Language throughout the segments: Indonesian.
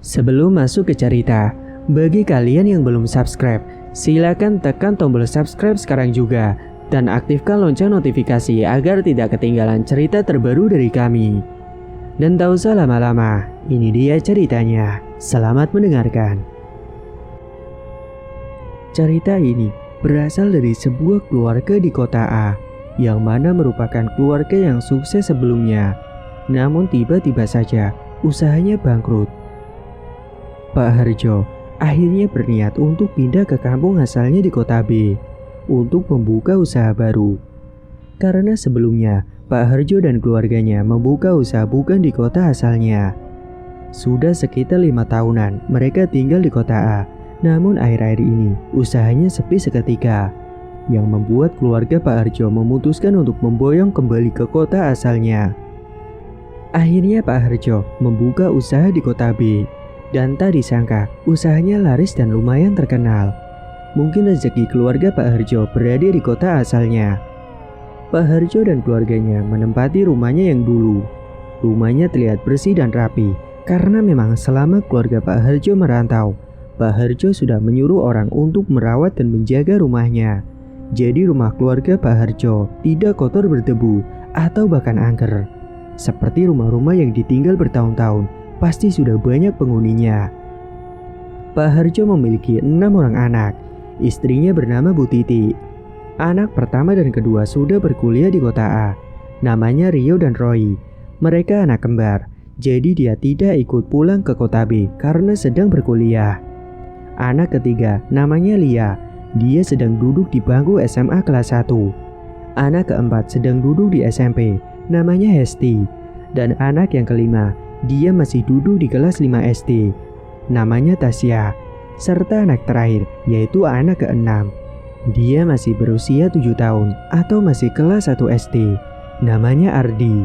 Sebelum masuk ke cerita, bagi kalian yang belum subscribe, silakan tekan tombol subscribe sekarang juga dan aktifkan lonceng notifikasi agar tidak ketinggalan cerita terbaru dari kami. Dan tak usah lama-lama, ini dia ceritanya. Selamat mendengarkan. Cerita ini berasal dari sebuah keluarga di kota A, yang mana merupakan keluarga yang sukses sebelumnya. Namun tiba-tiba saja usahanya bangkrut. Pak Harjo akhirnya berniat untuk pindah ke kampung asalnya di kota B untuk membuka usaha baru. Karena sebelumnya Pak Harjo dan keluarganya membuka usaha bukan di kota asalnya. Sudah sekitar 5 tahunan mereka tinggal di kota A, namun akhir-akhir ini usahanya sepi seketika, yang membuat keluarga Pak Harjo memutuskan untuk memboyong kembali ke kota asalnya. Akhirnya Pak Harjo membuka usaha di kota B. Dan tak disangka, usahanya laris dan lumayan terkenal. Mungkin rezeki keluarga Pak Harjo berada di kota asalnya. Pak Harjo dan keluarganya menempati rumahnya yang dulu. Rumahnya terlihat bersih dan rapi, karena memang selama keluarga Pak Harjo merantau, Pak Harjo sudah menyuruh orang untuk merawat dan menjaga rumahnya. Jadi rumah keluarga Pak Harjo tidak kotor berdebu atau bahkan angker. Seperti rumah-rumah yang ditinggal bertahun-tahun, pasti sudah banyak penghuninya. Pak Harjo memiliki 6 orang anak. Istrinya bernama Bu Titi. Anak pertama dan kedua sudah berkuliah di kota A. Namanya Rio dan Roy. Mereka anak kembar, jadi dia tidak ikut pulang ke kota B karena sedang berkuliah. Anak ketiga namanya Lia. Dia sedang duduk di bangku SMA kelas 1. Anak keempat sedang duduk di SMP. Namanya Hesti. Dan anak yang kelima, dia masih duduk di kelas 5 SD. Namanya Tasya. Serta anak terakhir, yaitu anak ke-6. Dia masih berusia 7 tahun atau masih kelas 1 SD. Namanya Ardi.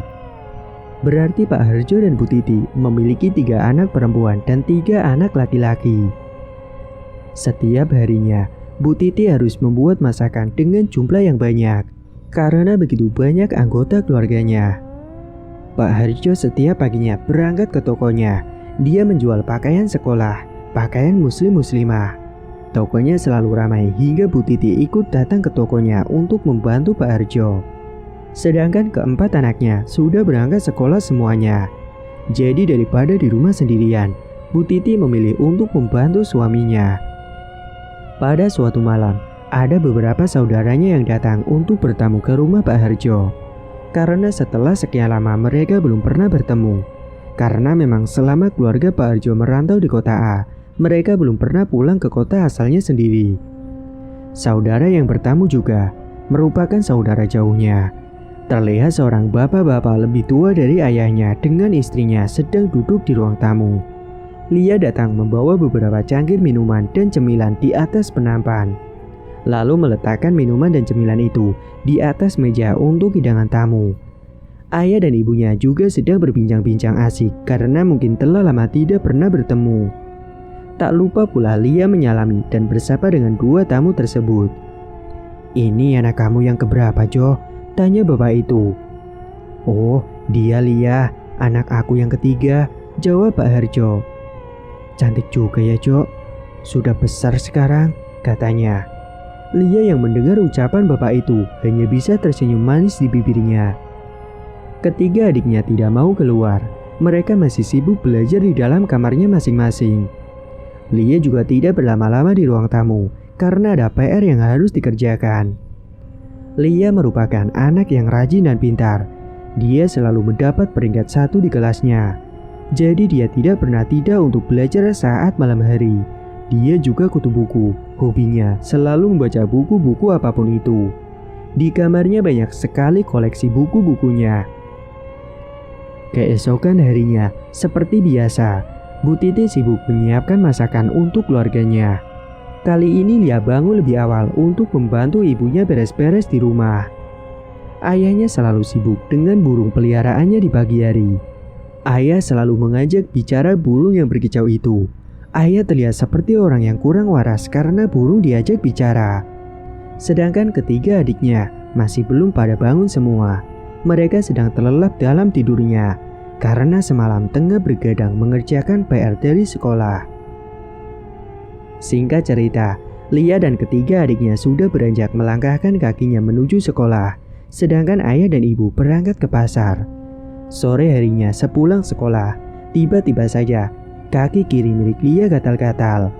Berarti Pak Harjo dan Bu Titi memiliki 3 anak perempuan dan 3 anak laki-laki. Setiap harinya, Bu Titi harus membuat masakan dengan jumlah yang banyak, karena begitu banyak anggota keluarganya. Pak Harjo setiap paginya berangkat ke tokonya. Dia menjual pakaian sekolah, pakaian muslim-muslimah. Tokonya selalu ramai hingga Bu Titi ikut datang ke tokonya untuk membantu Pak Harjo. Sedangkan keempat anaknya sudah berangkat sekolah semuanya. Jadi daripada di rumah sendirian, Bu Titi memilih untuk membantu suaminya. Pada suatu malam, ada beberapa saudaranya yang datang untuk bertamu ke rumah Pak Harjo. Karena setelah sekian lama mereka belum pernah bertemu. Karena memang selama keluarga Pak Harjo merantau di kota A, mereka belum pernah pulang ke kota asalnya sendiri. Saudara yang bertamu juga merupakan saudara jauhnya. Terlihat seorang bapak-bapak lebih tua dari ayahnya dengan istrinya sedang duduk di ruang tamu. Lia datang membawa beberapa cangkir minuman dan cemilan di atas penampan. Lalu meletakkan minuman dan cemilan itu di atas meja untuk hidangan tamu. Ayah dan ibunya juga sedang berbincang-bincang asik karena mungkin telah lama tidak pernah bertemu. Tak lupa pula Lia menyalami dan bersapa dengan 2 tamu tersebut. "Ini anak kamu yang keberapa, Jo?" tanya bapak itu. "Oh, dia Lia, anak aku yang ketiga," jawab Pak Harjo. "Cantik juga ya, Jo. Sudah besar sekarang," katanya. Lia yang mendengar ucapan bapak itu hanya bisa tersenyum manis di bibirnya. Ketiga adiknya tidak mau keluar. Mereka masih sibuk belajar di dalam kamarnya masing-masing. Lia juga tidak berlama-lama di ruang tamu karena ada PR yang harus dikerjakan. Lia merupakan anak yang rajin dan pintar. Dia selalu mendapat peringkat 1 di kelasnya. Jadi dia tidak pernah tidak untuk belajar saat malam hari. Dia juga kutu buku. Hobinya selalu membaca buku-buku apapun itu. Di kamarnya banyak sekali koleksi buku-bukunya. Keesokan harinya, seperti biasa, Bu Titi sibuk menyiapkan masakan untuk keluarganya. Kali ini Lia bangun lebih awal untuk membantu ibunya beres-beres di rumah. Ayahnya selalu sibuk dengan burung peliharaannya di pagi hari. Ayah selalu mengajak bicara burung yang berkicau itu. Ayah terlihat seperti orang yang kurang waras karena burung diajak bicara. Sedangkan ketiga adiknya masih belum pada bangun semua. Mereka sedang terlelap dalam tidurnya karena semalam tengah bergadang mengerjakan PR dari sekolah. Singkat cerita, Lia dan ketiga adiknya sudah beranjak melangkahkan kakinya menuju sekolah, sedangkan ayah dan ibu berangkat ke pasar. Sore harinya sepulang sekolah, tiba-tiba saja kaki kiri milik Lia gatal-gatal.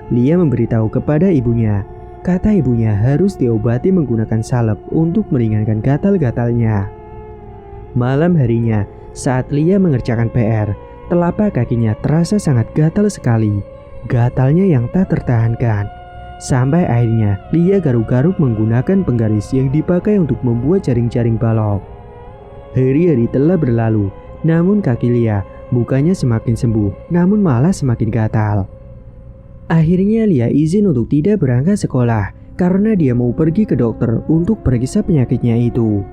Lia memberitahu kepada ibunya, kata ibunya harus diobati menggunakan salep untuk meringankan gatal-gatalnya. Malam harinya, saat Lia mengerjakan PR, telapak kakinya terasa sangat gatal sekali. Gatalnya yang tak tertahankan. Sampai akhirnya Lia garuk-garuk menggunakan penggaris yang dipakai untuk membuat jaring-jaring balok. Hari-hari telah berlalu, namun kaki Lia bukannya semakin sembuh, namun malah semakin gatal. Akhirnya Lia izin untuk tidak berangkat sekolah karena dia mau pergi ke dokter untuk periksa penyakitnya itu.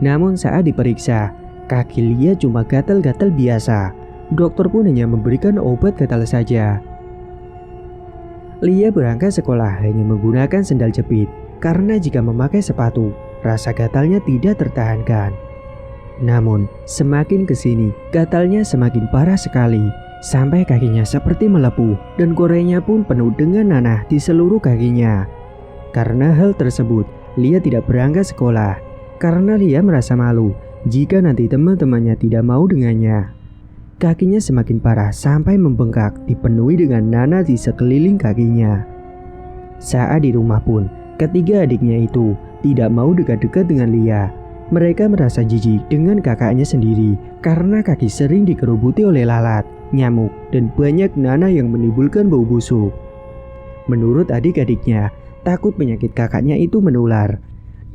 Namun saat diperiksa, kaki Lia cuma gatal-gatal biasa. Dokter pun hanya memberikan obat gatal saja. Lia berangkat sekolah hanya menggunakan sendal jepit karena jika memakai sepatu, rasa gatalnya tidak tertahankan. Namun, semakin kesini, gatalnya semakin parah sekali, sampai kakinya seperti melepuh dan korenya pun penuh dengan nanah di seluruh kakinya. Karena hal tersebut, Lia tidak berangkat sekolah, karena Lia merasa malu jika nanti teman-temannya tidak mau dengannya. Kakinya semakin parah sampai membengkak, dipenuhi dengan nanah di sekeliling kakinya. Saat di rumah pun, ketiga adiknya itu tidak mau dekat-dekat dengan Lia. Mereka merasa jijik dengan kakaknya sendiri karena kaki sering dikerubuti oleh lalat, nyamuk, dan banyak nanah yang menimbulkan bau busuk. Menurut adik-adiknya, takut penyakit kakaknya itu menular.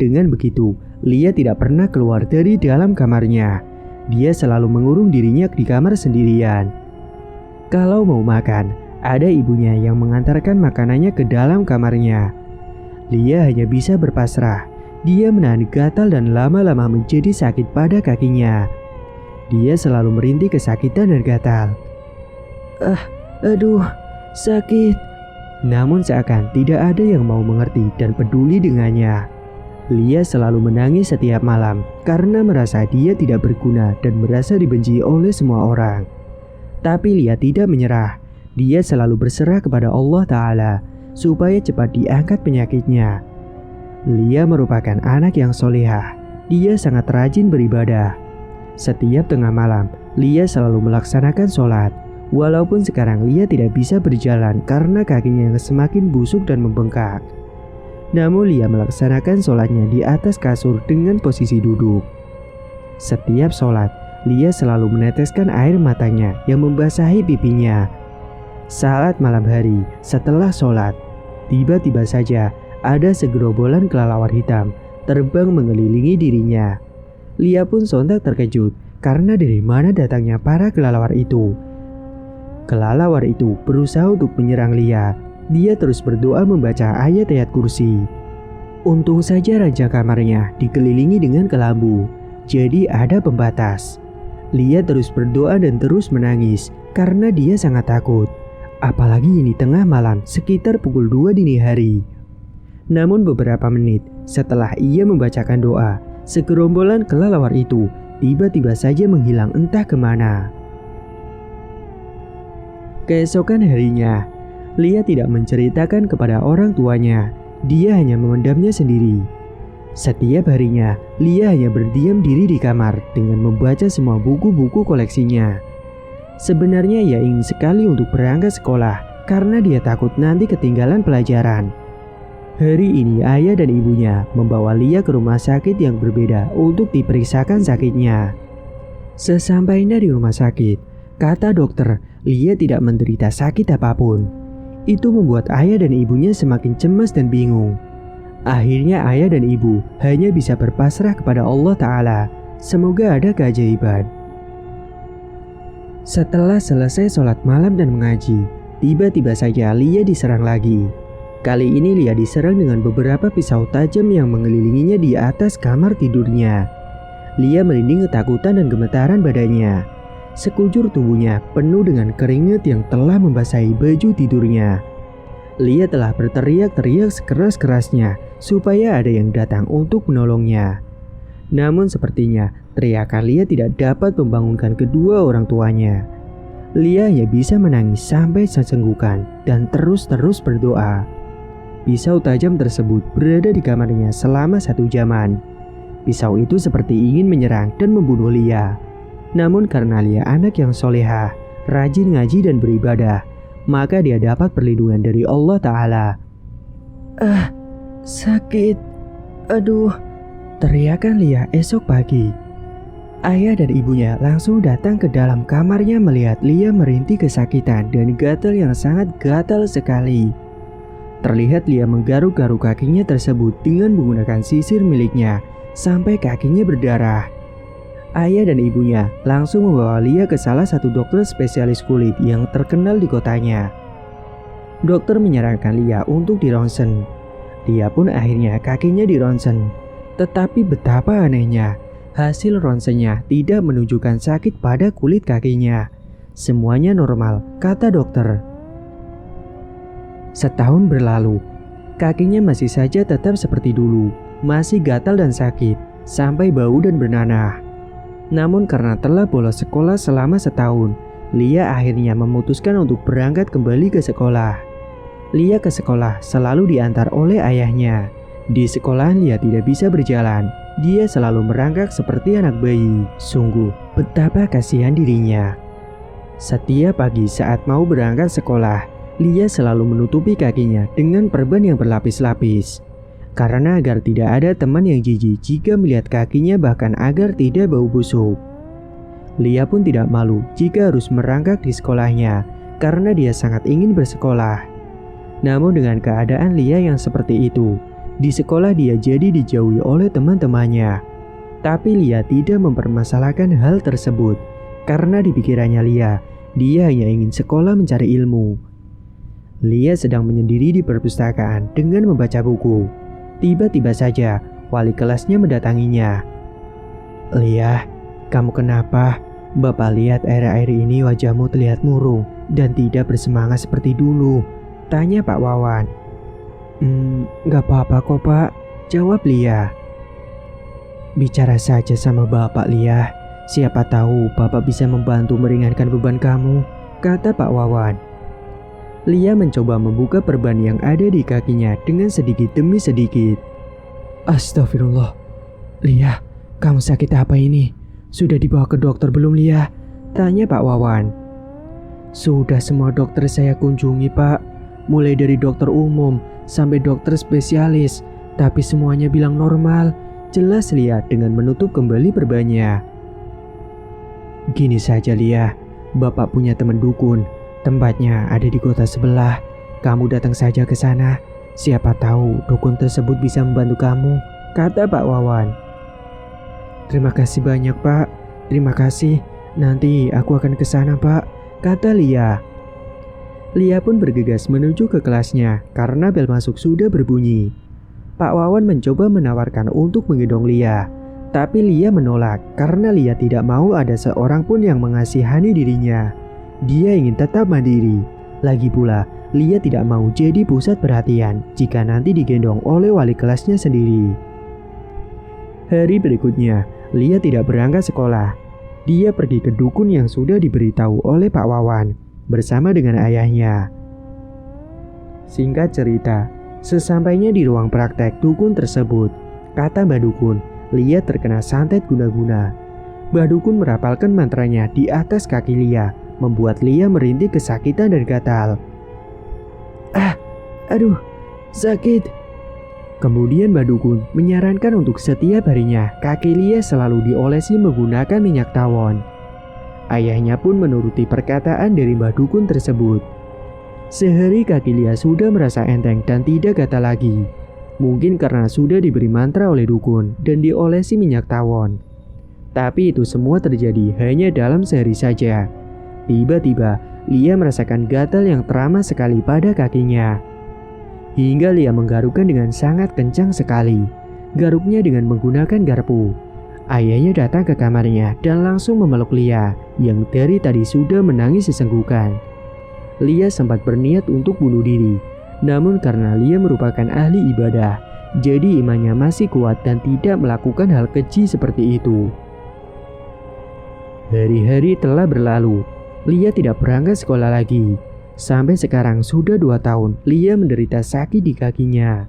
Dengan begitu, Lia tidak pernah keluar dari dalam kamarnya. Dia selalu mengurung dirinya di kamar sendirian. Kalau mau makan, ada ibunya yang mengantarkan makanannya ke dalam kamarnya. Lia hanya bisa berpasrah. Dia menahan gatal dan lama-lama menjadi sakit pada kakinya. Dia selalu merintih kesakitan dan gatal. Aduh, sakit. Namun seakan tidak ada yang mau mengerti dan peduli dengannya. Lia selalu menangis setiap malam karena merasa dia tidak berguna dan merasa dibenci oleh semua orang. Tapi Lia tidak menyerah. Dia selalu berserah kepada Allah Ta'ala supaya cepat diangkat penyakitnya. Lia merupakan anak yang solehah. Dia sangat rajin beribadah. Setiap tengah malam, Lia selalu melaksanakan sholat. Walaupun sekarang Lia tidak bisa berjalan karena kakinya yang semakin busuk dan membengkak. Namun Lia melaksanakan sholatnya di atas kasur dengan posisi duduk. Setiap sholat, Lia selalu meneteskan air matanya yang membasahi pipinya. Saat malam hari, setelah sholat, tiba-tiba saja ada segerombolan kelelawar hitam terbang mengelilingi dirinya. Lia pun sontak terkejut karena dari mana datangnya para kelelawar itu. Kelelawar itu berusaha untuk menyerang Lia. Dia terus berdoa membaca ayat-ayat kursi. Untung saja ranjang kamarnya dikelilingi dengan kelambu, jadi ada pembatas. Lia terus berdoa dan terus menangis karena dia sangat takut. Apalagi ini tengah malam sekitar pukul 2 dini hari. Namun beberapa menit setelah ia membacakan doa, segerombolan kelelawar itu tiba-tiba saja menghilang entah kemana. Keesokan harinya, Lia tidak menceritakan kepada orang tuanya. Dia hanya memendamnya sendiri. Setiap harinya, Lia hanya berdiam diri di kamar dengan membaca semua buku-buku koleksinya. Sebenarnya ia ingin sekali untuk berangkat sekolah karena dia takut nanti ketinggalan pelajaran. Hari ini ayah dan ibunya membawa Lia ke rumah sakit yang berbeda untuk diperiksakan sakitnya. Sesampainya di rumah sakit, kata dokter, Lia tidak menderita sakit apapun. Itu membuat ayah dan ibunya semakin cemas dan bingung. Akhirnya ayah dan ibu hanya bisa berpasrah kepada Allah Ta'ala. Semoga ada keajaiban. Setelah selesai sholat malam dan mengaji, tiba-tiba saja Lia diserang lagi. Kali ini Lia diserang dengan beberapa pisau tajam yang mengelilinginya di atas kamar tidurnya. Lia merinding ketakutan dan gemetaran badannya. Sekujur tubuhnya penuh dengan keringat yang telah membasahi baju tidurnya. Lia telah berteriak-teriak sekeras-kerasnya supaya ada yang datang untuk menolongnya. Namun sepertinya Teriakan Lia tidak dapat membangunkan kedua orang tuanya. Lia hanya bisa menangis sampai sesenggukan dan terus-terus berdoa. Pisau tajam tersebut berada di kamarnya selama 1 jaman. Pisau itu seperti ingin menyerang dan membunuh Lia. Namun karena Lia anak yang solehah, rajin ngaji dan beribadah, maka dia dapat perlindungan dari Allah Ta'ala. Sakit. Aduh, teriakan Lia esok pagi. Ayah dan ibunya langsung datang ke dalam kamarnya melihat Lia merintih kesakitan dan gatal yang sangat gatal sekali. Terlihat Lia menggaruk-garuk kakinya tersebut dengan menggunakan sisir miliknya sampai kakinya berdarah. Ayah dan ibunya langsung membawa Lia ke salah satu dokter spesialis kulit yang terkenal di kotanya. Dokter menyarankan Lia untuk dironsen. Lia pun akhirnya kakinya dironsen. Tetapi betapa anehnya, hasil ronsennya tidak menunjukkan sakit pada kulit kakinya. Semuanya normal, kata dokter. Setahun berlalu, kakinya masih saja tetap seperti dulu, masih gatal dan sakit, sampai bau dan bernanah. Namun karena telah bolos sekolah selama setahun, Lia akhirnya memutuskan untuk berangkat kembali ke sekolah. Lia ke sekolah selalu diantar oleh ayahnya. Di sekolahan Lia tidak bisa berjalan. Dia selalu merangkak seperti anak bayi. Sungguh betapa kasihan dirinya. Setiap pagi saat mau berangkat sekolah, Lia selalu menutupi kakinya dengan perban yang berlapis-lapis. Karena agar tidak ada teman yang jijik jika melihat kakinya, bahkan agar tidak bau busuk. Lia pun tidak malu jika harus merangkak di sekolahnya karena dia sangat ingin bersekolah. Namun dengan keadaan Lia yang seperti itu, di sekolah dia jadi dijauhi oleh teman-temannya. Tapi Lia tidak mempermasalahkan hal tersebut karena di pikirannya Lia, dia hanya ingin sekolah mencari ilmu. Lia sedang menyendiri di perpustakaan dengan membaca buku. Tiba-tiba saja wali kelasnya mendatanginya. "Lia, kamu kenapa? Bapak lihat akhir-akhir ini wajahmu terlihat murung dan tidak bersemangat seperti dulu," tanya Pak Wawan. Gak apa-apa kok Pak," jawab Lia. "Bicara saja sama Bapak Lia, siapa tahu Bapak bisa membantu meringankan beban kamu," kata Pak Wawan. Lia mencoba membuka perban yang ada di kakinya dengan sedikit demi sedikit. "Astagfirullah. Lia, kamu sakit apa ini? Sudah dibawa ke dokter belum Lia?" tanya Pak Wawan. "Sudah semua dokter saya kunjungi Pak, mulai dari dokter umum sampai dokter spesialis, tapi semuanya bilang normal," jelas Lia dengan menutup kembali perbannya. "Gini saja Lia, Bapak punya teman dukun. Tempatnya ada di kota sebelah. Kamu datang saja ke sana. Siapa tahu dukun tersebut bisa membantu kamu," kata Pak Wawan. "Terima kasih banyak Pak. Terima kasih. Nanti aku akan ke sana Pak," kata Lia. Lia pun bergegas menuju ke kelasnya karena bel masuk sudah berbunyi. Pak Wawan mencoba menawarkan untuk menggendong Lia. Tapi Lia menolak karena Lia tidak mau ada seorang pun yang mengasihani dirinya. Dia ingin tetap mandiri. Lagi pula, Lia tidak mau jadi pusat perhatian jika nanti digendong oleh wali kelasnya sendiri. Hari berikutnya, Lia tidak berangkat sekolah. Dia pergi ke dukun yang sudah diberitahu oleh Pak Wawan bersama dengan ayahnya. Singkat cerita, sesampainya di ruang praktek dukun tersebut, kata Mbak Dukun, Lia terkena santet guna-guna. Mbak Dukun merapalkan mantranya di atas kaki Lia, membuat Lia merintih kesakitan dan gatal. Aduh, sakit. Kemudian Mbak Dukun menyarankan untuk setiap harinya kaki Lia selalu diolesi menggunakan minyak tawon. Ayahnya pun menuruti perkataan dari Mbak Dukun tersebut. Sehari kaki Lia sudah merasa enteng dan tidak gatal lagi. Mungkin karena sudah diberi mantra oleh dukun dan diolesi minyak tawon. Tapi itu semua terjadi hanya dalam sehari saja. Tiba-tiba, Lia merasakan gatal yang teramat sekali pada kakinya. Hingga Lia menggarukkan dengan sangat kencang sekali. Garuknya dengan menggunakan garpu. Ayahnya datang ke kamarnya dan langsung memeluk Lia yang dari tadi sudah menangis sesenggukan. Lia sempat berniat untuk bunuh diri. Namun karena Lia merupakan ahli ibadah, jadi imannya masih kuat dan tidak melakukan hal keji seperti itu. Hari-hari telah berlalu. Lia tidak berangkat sekolah lagi. Sampai sekarang sudah 2 tahun Lia menderita sakit di kakinya.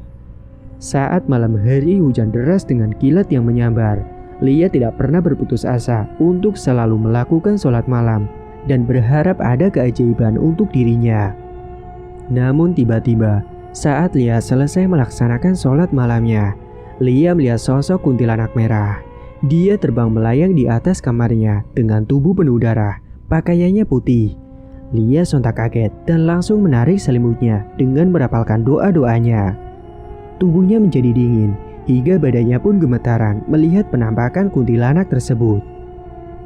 Saat malam hari hujan deras dengan kilat yang menyambar, Lia tidak pernah berputus asa untuk selalu melakukan sholat malam dan berharap ada keajaiban untuk dirinya. Namun tiba-tiba saat Lia selesai melaksanakan sholat malamnya, Lia melihat sosok kuntilanak merah. Dia terbang melayang di atas kamarnya dengan tubuh penuh darah, pakaiannya putih. Lia sontak kaget dan langsung menarik selimutnya dengan merapalkan doa-doanya. Tubuhnya menjadi dingin, hingga badannya pun gemetaran melihat penampakan kuntilanak tersebut.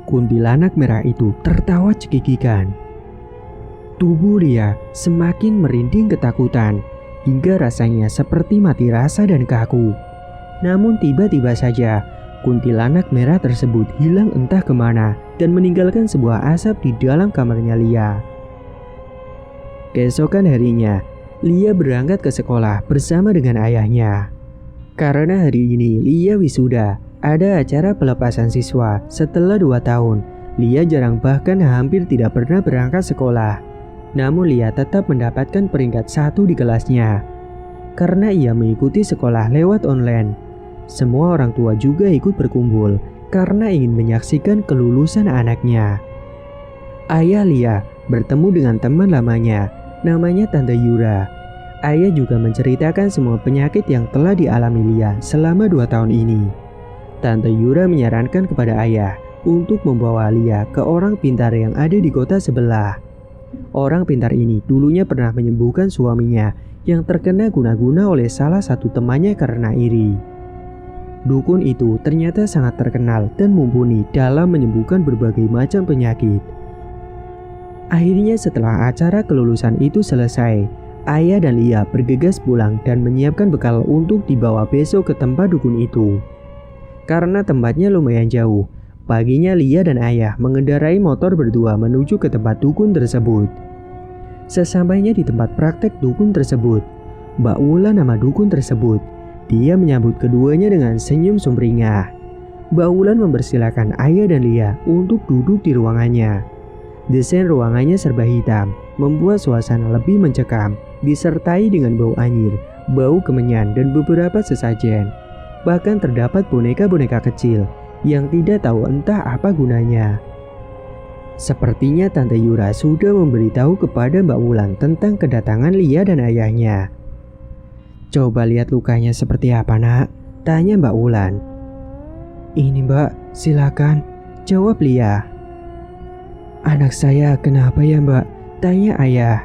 Kuntilanak merah itu tertawa cekikikan. Tubuh Lia semakin merinding ketakutan, hingga rasanya seperti mati rasa dan kaku. Namun tiba-tiba saja, kuntilanak merah tersebut hilang entah kemana dan meninggalkan sebuah asap di dalam kamarnya Lia. Keesokan harinya, Lia berangkat ke sekolah bersama dengan ayahnya. Karena hari ini Lia wisuda, ada acara pelepasan siswa setelah 2 tahun. Lia jarang bahkan hampir tidak pernah berangkat sekolah. Namun Lia tetap mendapatkan peringkat 1 di kelasnya. Karena ia mengikuti sekolah lewat online. Semua orang tua juga ikut berkumpul karena ingin menyaksikan kelulusan anaknya. Ayah Lia bertemu dengan teman lamanya, namanya Tante Yura. Ayah juga menceritakan semua penyakit yang telah dialami Lia selama 2 tahun ini. Tante Yura menyarankan kepada ayah untuk membawa Lia ke orang pintar yang ada di kota sebelah. Orang pintar ini dulunya pernah menyembuhkan suaminya yang terkena guna-guna oleh salah satu temannya karena iri. Dukun itu ternyata sangat terkenal dan mumpuni dalam menyembuhkan berbagai macam penyakit. Akhirnya setelah acara kelulusan itu selesai, ayah dan Lia bergegas pulang dan menyiapkan bekal untuk dibawa besok ke tempat dukun itu. Karena tempatnya lumayan jauh, paginya Lia dan ayah mengendarai motor berdua menuju ke tempat dukun tersebut. Sesampainya di tempat praktek dukun tersebut, Mbak Wulan nama dukun tersebut, dia menyambut keduanya dengan senyum sumringah. Mbak Wulan mempersilahkan ayah dan Lia untuk duduk di ruangannya. Desain ruangannya serba hitam, membuat suasana lebih mencekam, disertai dengan bau anyir, bau kemenyan, dan beberapa sesajen. Bahkan terdapat boneka-boneka kecil yang tidak tahu entah apa gunanya. Sepertinya Tante Yura sudah memberitahu kepada Mbak Wulan tentang kedatangan Lia dan ayahnya. "Coba lihat lukanya seperti apa, Nak?" tanya Mbak Wulan. "Ini, Mbak, silakan," jawab Lia. "Anak saya kenapa ya, Mbak?" tanya ayah.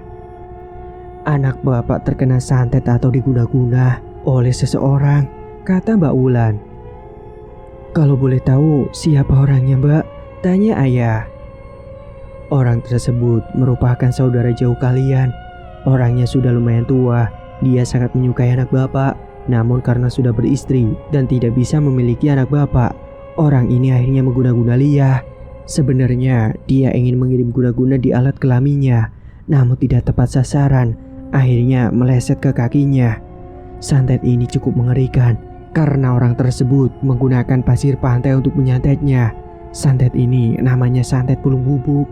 "Anak bapak terkena santet atau diguna-guna oleh seseorang," kata Mbak Wulan. "Kalau boleh tahu siapa orangnya, Mbak?" tanya ayah. "Orang tersebut merupakan saudara jauh kalian. Orangnya sudah lumayan tua. Dia sangat menyukai anak bapak. Namun karena sudah beristri dan tidak bisa memiliki anak bapak, orang ini akhirnya mengguna-guna Lia. Sebenarnya dia ingin mengirim guna-guna di alat kelaminnya, namun tidak tepat sasaran. Akhirnya meleset ke kakinya. Santet ini cukup mengerikan karena orang tersebut menggunakan pasir pantai untuk menyantetnya. Santet ini namanya santet pulung bubuk."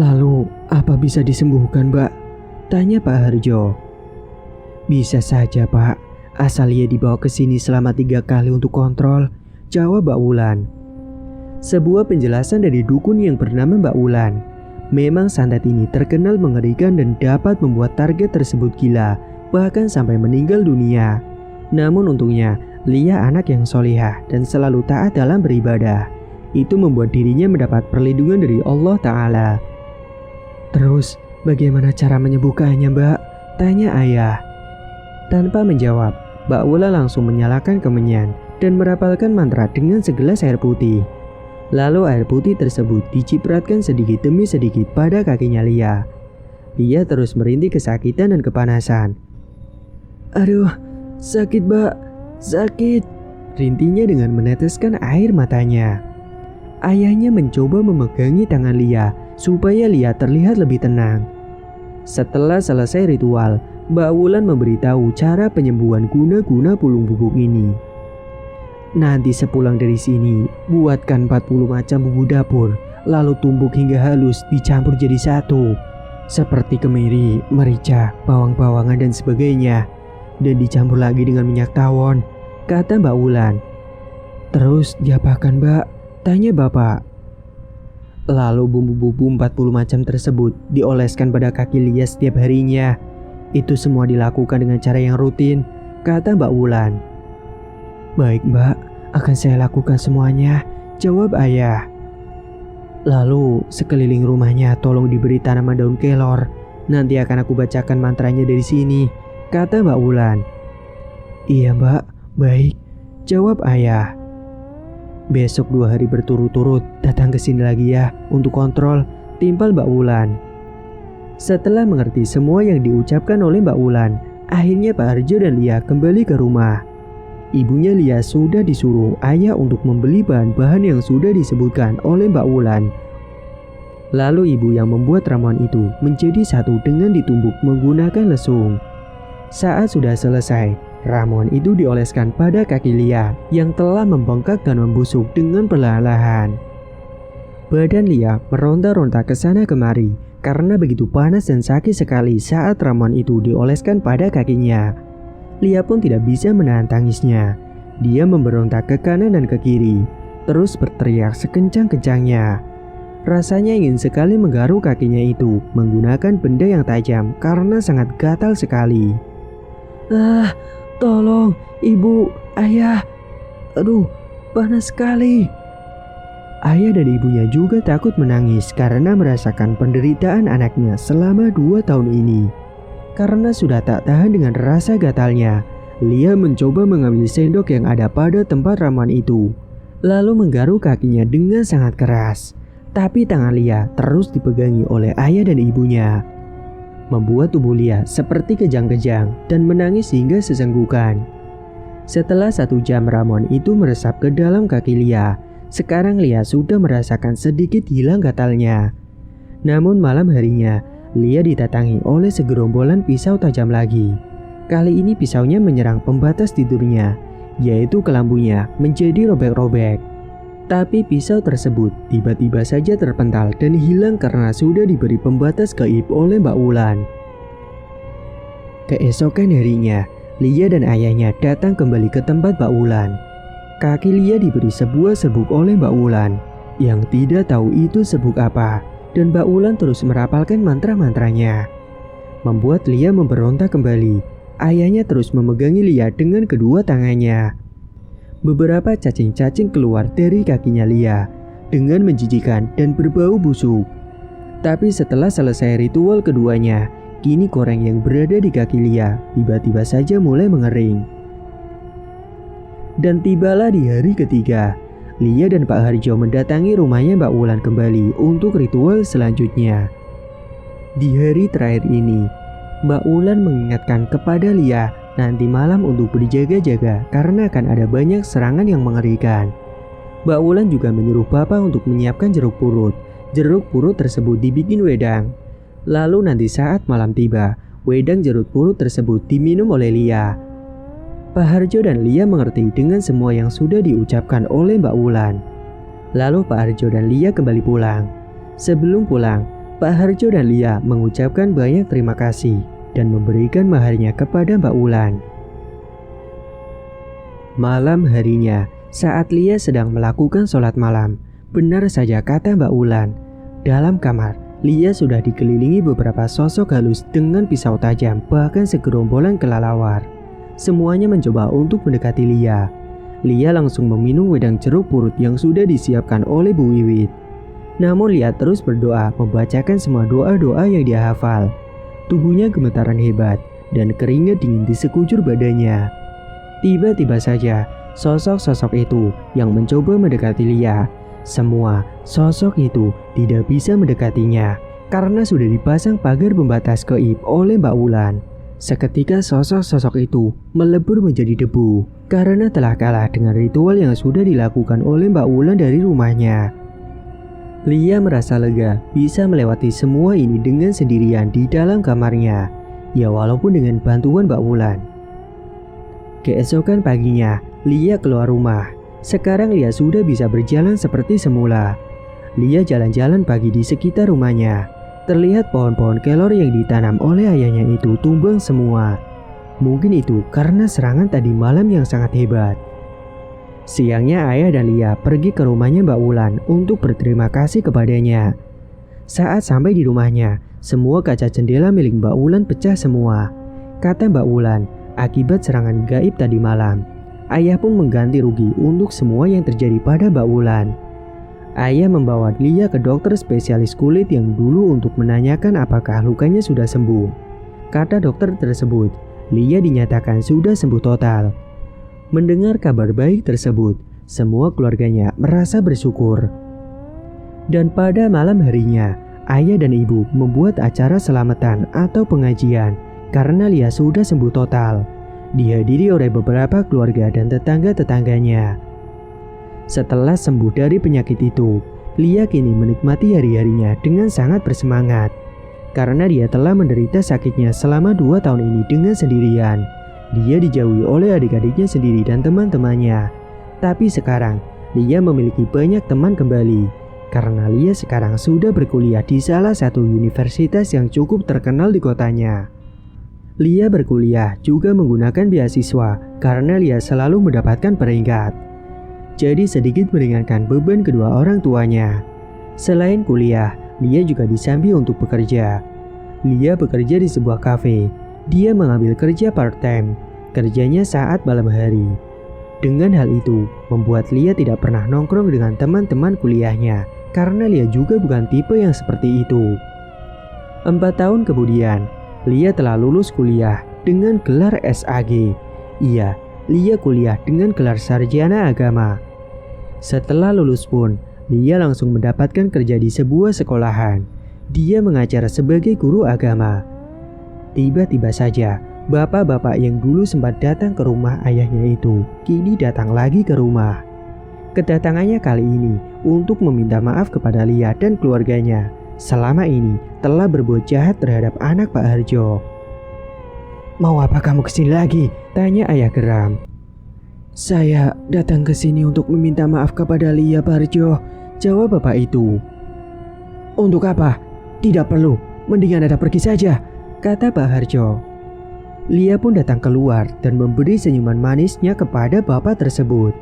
"Lalu apa bisa disembuhkan, Mbak?" tanya Pak Harjo. "Bisa saja, Pak, asal ia dibawa ke sini selama 3 kali untuk kontrol," jawab Mbak Wulan. Sebuah penjelasan dari dukun yang bernama Mbak Wulan. Memang santet ini terkenal mengerikan dan dapat membuat target tersebut gila, bahkan sampai meninggal dunia. Namun untungnya, Lia anak yang solihah dan selalu taat dalam beribadah. Itu membuat dirinya mendapat perlindungan dari Allah Ta'ala. "Terus, bagaimana cara menyembuhkannya, Mbak?" tanya ayah. Tanpa menjawab, Mbak Wulan langsung menyalakan kemenyan dan merapalkan mantra dengan segelas air putih. Lalu air putih tersebut dicipratkan sedikit demi sedikit pada kakinya Lia. Lia terus merintih kesakitan dan kepanasan. "Aduh, sakit, Mbak, sakit," rintihnya dengan meneteskan air matanya. Ayahnya mencoba memegangi tangan Lia supaya Lia terlihat lebih tenang. Setelah selesai ritual, Mbak Wulan memberitahu cara penyembuhan guna-guna pulung bubuk ini. Nanti sepulang dari sini, buatkan 40 macam bumbu dapur, lalu tumbuk hingga halus dicampur jadi satu. Seperti kemiri, merica, bawang-bawangan dan sebagainya. Dan dicampur lagi dengan minyak tawon, kata Mbak Wulan. Terus diapakan, Mbak? Tanya bapak. Lalu bumbu-bumbu 40 macam tersebut dioleskan pada kaki Lia setiap harinya. Itu semua dilakukan dengan cara yang rutin, kata Mbak Wulan. Baik Mbak, akan saya lakukan semuanya, jawab ayah. Lalu sekeliling rumahnya tolong diberi tanaman daun kelor. Nanti akan aku bacakan mantranya dari sini, kata Mbak Wulan. Iya Mbak, baik, jawab ayah. Besok 2 hari berturut-turut datang ke sini lagi ya untuk kontrol, timpal Mbak Wulan. Setelah mengerti semua yang diucapkan oleh Mbak Wulan, akhirnya Pak Harjo dan Lia kembali ke rumah. Ibunya Lia sudah disuruh ayah untuk membeli bahan-bahan yang sudah disebutkan oleh Mbak Wulan. Lalu ibu yang membuat ramuan itu menjadi satu dengan ditumbuk menggunakan lesung. Saat sudah selesai, ramuan itu dioleskan pada kaki Lia yang telah membengkak dan membusuk dengan perlahan-lahan. Badan Lia meronta-ronta ke sana kemari karena begitu panas dan sakit sekali saat ramuan itu dioleskan pada kakinya. Lia pun tidak bisa menahan tangisnya. Dia memberontak ke kanan dan ke kiri, terus berteriak sekencang-kencangnya. Rasanya ingin sekali menggaruk kakinya itu menggunakan benda yang tajam karena sangat gatal sekali. Tolong, ibu, ayah. Aduh, panas sekali. Ayah dan ibunya juga takut menangis karena merasakan penderitaan anaknya selama 2 tahun ini. Karena sudah tak tahan dengan rasa gatalnya, Lia mencoba mengambil sendok yang ada pada tempat ramuan itu, lalu menggaruk kakinya dengan sangat keras. Tapi tangan Lia terus dipegangi oleh ayah dan ibunya, membuat tubuh Lia seperti kejang-kejang dan menangis hingga sesenggukan. Setelah 1 jam ramuan itu meresap ke dalam kaki Lia, sekarang Lia sudah merasakan sedikit hilang gatalnya. Namun malam harinya, Lia didatangi oleh segerombolan pisau tajam lagi. Kali ini pisaunya menyerang pembatas tidurnya, yaitu kelambunya menjadi robek-robek. Tapi pisau tersebut tiba-tiba saja terpental dan hilang karena sudah diberi pembatas gaib oleh Mbak Wulan. Keesokan harinya, Lia dan ayahnya datang kembali ke tempat Mbak Wulan. Kaki Lia diberi sebuah serbuk oleh Mbak Wulan, yang tidak tahu itu serbuk apa, dan Mbak Wulan terus merapalkan mantra-mantranya. Membuat Lia memberontak kembali. Ayahnya terus memegangi Lia dengan kedua tangannya. Beberapa cacing-cacing keluar dari kakinya Lia dengan menjijikan dan berbau busuk. Tapi setelah selesai ritual keduanya, kini koreng yang berada di kaki Lia tiba-tiba saja mulai mengering. Dan tibalah di hari ketiga, Lia dan Pak Harjo mendatangi rumahnya Mbak Wulan kembali untuk ritual selanjutnya. Di hari terakhir ini, Mbak Wulan mengingatkan kepada Lia nanti malam untuk berjaga-jaga karena akan ada banyak serangan yang mengerikan. Mbak Wulan juga menyuruh Bapak untuk menyiapkan jeruk purut. Jeruk purut tersebut dibikin wedang. Lalu nanti saat malam tiba, wedang jeruk purut tersebut diminum oleh Lia. Pak Harjo dan Lia mengerti dengan semua yang sudah diucapkan oleh Mbak Wulan. Lalu Pak Harjo dan Lia kembali pulang. Sebelum pulang, Pak Harjo dan Lia mengucapkan banyak terima kasih dan memberikan maharnya kepada Mbak Wulan. Malam harinya, saat Lia sedang melakukan sholat malam, benar saja kata Mbak Wulan. Dalam kamar, Lia sudah dikelilingi beberapa sosok halus dengan pisau tajam, bahkan segerombolan kelelawar. Semuanya mencoba untuk mendekati Lia. Lia langsung meminum wedang jeruk purut yang sudah disiapkan oleh Bu Wiwit. Namun Lia terus berdoa membacakan semua doa-doa yang dia hafal. Tubuhnya gemetaran hebat dan keringat dingin di sekujur badannya. Tiba-tiba saja sosok-sosok itu yang mencoba mendekati Lia. Semua sosok itu tidak bisa mendekatinya karena sudah dipasang pagar pembatas gaib oleh Mbak Wulan. Seketika sosok-sosok itu melebur menjadi debu karena telah kalah dengan ritual yang sudah dilakukan oleh Mbak Wulan dari rumahnya. Lia merasa lega bisa melewati semua ini dengan sendirian di dalam kamarnya, ya walaupun dengan bantuan Mbak Wulan. Keesokan paginya, Lia keluar rumah. Sekarang Lia sudah bisa berjalan seperti semula. Lia jalan-jalan pagi di sekitar rumahnya. Terlihat pohon-pohon kelor yang ditanam oleh ayahnya itu tumbang semua. Mungkin itu karena serangan tadi malam yang sangat hebat. Siangnya ayah dan Lia pergi ke rumahnya Mbak Wulan untuk berterima kasih kepadanya. Saat sampai di rumahnya, semua kaca jendela milik Mbak Wulan pecah semua. Kata Mbak Wulan, akibat serangan gaib tadi malam. Ayah pun mengganti rugi untuk semua yang terjadi pada Mbak Wulan. Ayah membawa Lia ke dokter spesialis kulit yang dulu untuk menanyakan apakah lukanya sudah sembuh. Kata dokter tersebut, Lia dinyatakan sudah sembuh total. Mendengar kabar baik tersebut, semua keluarganya merasa bersyukur. Dan pada malam harinya, ayah dan ibu membuat acara selamatan atau pengajian karena Lia sudah sembuh total. Dihadiri oleh beberapa keluarga dan tetangga-tetangganya. Setelah sembuh dari penyakit itu, Lia kini menikmati hari-harinya dengan sangat bersemangat. Karena dia telah menderita sakitnya selama 2 tahun ini dengan sendirian. Dia dijauhi oleh adik-adiknya sendiri dan teman-temannya. Tapi sekarang, Lia memiliki banyak teman kembali. Karena Lia sekarang sudah berkuliah di salah satu universitas yang cukup terkenal di kotanya. Lia berkuliah juga menggunakan beasiswa karena Lia selalu mendapatkan peringkat. Jadi sedikit meringankan beban kedua orang tuanya. Selain kuliah, Lia juga disambi untuk bekerja. Lia bekerja di sebuah kafe. Dia mengambil kerja part-time. Kerjanya saat malam hari. Dengan hal itu, membuat Lia tidak pernah nongkrong dengan teman-teman kuliahnya karena Lia juga bukan tipe yang seperti itu. 4 tahun kemudian, Lia telah lulus kuliah dengan gelar SAG. Iya, Lia kuliah dengan gelar sarjana agama. Setelah lulus pun, Lia langsung mendapatkan kerja di sebuah sekolahan. Dia mengajar sebagai guru agama. Tiba-tiba saja, bapak-bapak yang dulu sempat datang ke rumah ayahnya itu, kini datang lagi ke rumah. Kedatangannya kali ini untuk meminta maaf kepada Lia dan keluarganya. Selama ini telah berbuat jahat terhadap anak Pak Harjo. "Mau apa kamu kesini lagi?" tanya ayah geram. "Saya datang ke sini untuk meminta maaf kepada Lia, Pak Harjo," jawab bapak itu. "Untuk apa? Tidak perlu, mendingan Anda pergi saja," kata Pak Harjo. Lia pun datang keluar dan memberi senyuman manisnya kepada bapak tersebut.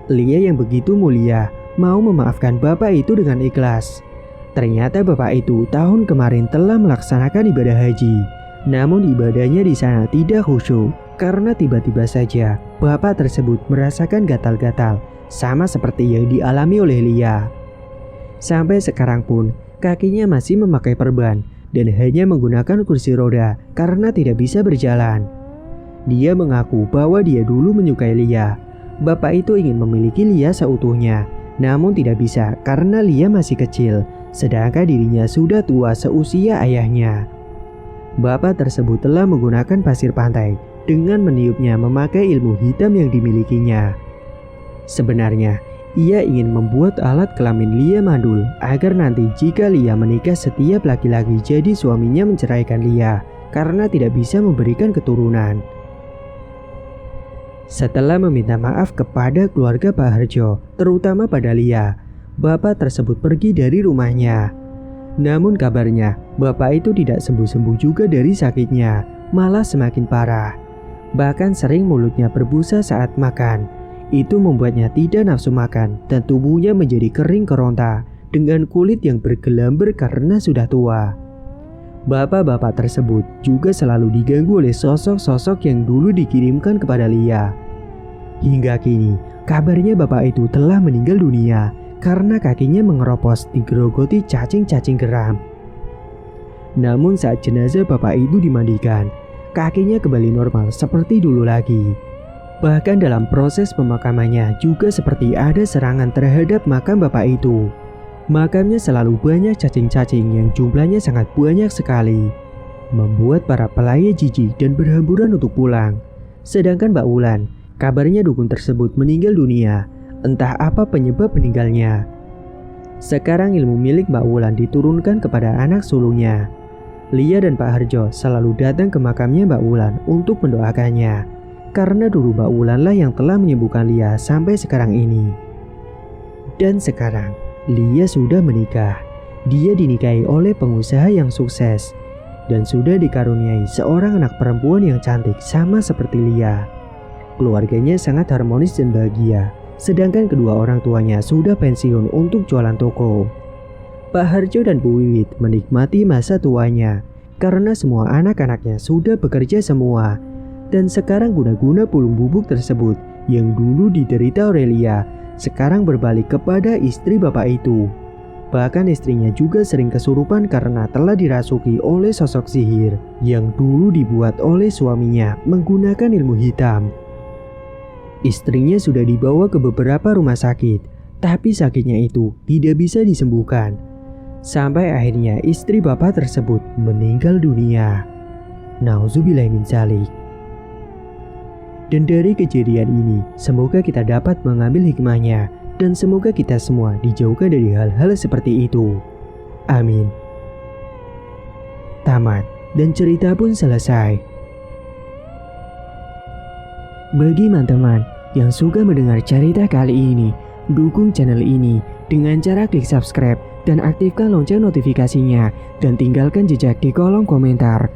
Lia yang begitu mulia mau memaafkan bapak itu dengan ikhlas. Ternyata bapak itu tahun kemarin telah melaksanakan ibadah haji. Namun ibadahnya di sana tidak khusyuk karena tiba-tiba saja bapak tersebut merasakan gatal-gatal sama seperti yang dialami oleh Lia. Sampai sekarang pun kakinya masih memakai perban dan hanya menggunakan kursi roda karena tidak bisa berjalan. Dia mengaku bahwa dia dulu menyukai Lia. Bapak itu ingin memiliki Lia seutuhnya, namun tidak bisa karena Lia masih kecil, sedangkan dirinya sudah tua seusia ayahnya. Bapak tersebut telah menggunakan pasir pantai dengan meniupnya memakai ilmu hitam yang dimilikinya. Sebenarnya, ia ingin membuat alat kelamin Lia mandul agar nanti jika Lia menikah setiap laki-laki jadi suaminya menceraikan Lia karena tidak bisa memberikan keturunan. Setelah meminta maaf kepada keluarga Pak Harjo, terutama pada Lia, bapak tersebut pergi dari rumahnya. Namun kabarnya, bapak itu tidak sembuh-sembuh juga dari sakitnya, malah semakin parah. Bahkan sering mulutnya berbusa saat makan. Itu membuatnya tidak nafsu makan dan tubuhnya menjadi kering keronta dengan kulit yang bergelamber karena sudah tua. Bapak-bapak tersebut juga selalu diganggu oleh sosok-sosok yang dulu dikirimkan kepada Lia. Hingga kini, kabarnya bapak itu telah meninggal dunia karena kakinya mengeropos digerogoti cacing-cacing geram. Namun saat jenazah bapak itu dimandikan, kakinya kembali normal seperti dulu lagi. Bahkan dalam proses pemakamannya juga seperti ada serangan terhadap makam bapak itu. Makamnya selalu banyak cacing-cacing yang jumlahnya sangat banyak sekali, membuat para pelayat jijik dan berhamburan untuk pulang. Sedangkan Mbak Wulan, kabarnya dukun tersebut meninggal dunia, entah apa penyebab meninggalnya. Sekarang ilmu milik Mbak Wulan diturunkan kepada anak sulungnya. Lia dan Pak Harjo selalu datang ke makamnya Mbak Wulan untuk mendoakannya. karena dulu Mbak Wulan lah yang telah menyembuhkan Lia sampai sekarang ini. Dan sekarang Lia sudah menikah. Dia dinikahi oleh pengusaha yang sukses dan sudah dikaruniai seorang anak perempuan yang cantik sama seperti Lia. Keluarganya sangat harmonis dan bahagia, sedangkan kedua orang tuanya sudah pensiun untuk jualan toko. Pak Harjo dan Bu Wiwit menikmati masa tuanya karena semua anak-anaknya sudah bekerja semua. Dan sekarang guna-guna pulung bubuk tersebut yang dulu diderita oleh Lia sekarang berbalik kepada istri bapak itu. Bahkan istrinya juga sering kesurupan karena telah dirasuki oleh sosok sihir yang dulu dibuat oleh suaminya menggunakan ilmu hitam. Istrinya sudah dibawa ke beberapa rumah sakit, tapi sakitnya itu tidak bisa disembuhkan. Sampai akhirnya istri bapak tersebut meninggal dunia. Nauzubillah min dzalik. Dan dari kejadian ini, semoga kita dapat mengambil hikmahnya dan semoga kita semua dijauhkan dari hal-hal seperti itu. Amin. Tamat dan cerita pun selesai. Bagi teman-teman yang suka mendengar cerita kali ini, dukung channel ini dengan cara klik subscribe dan aktifkan lonceng notifikasinya dan tinggalkan jejak di kolom komentar.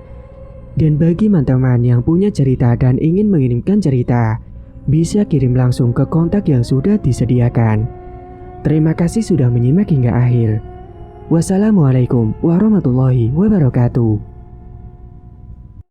Dan bagi teman-teman yang punya cerita dan ingin mengirimkan cerita, bisa kirim langsung ke kontak yang sudah disediakan. Terima kasih sudah menyimak hingga akhir. Wassalamualaikum warahmatullahi wabarakatuh.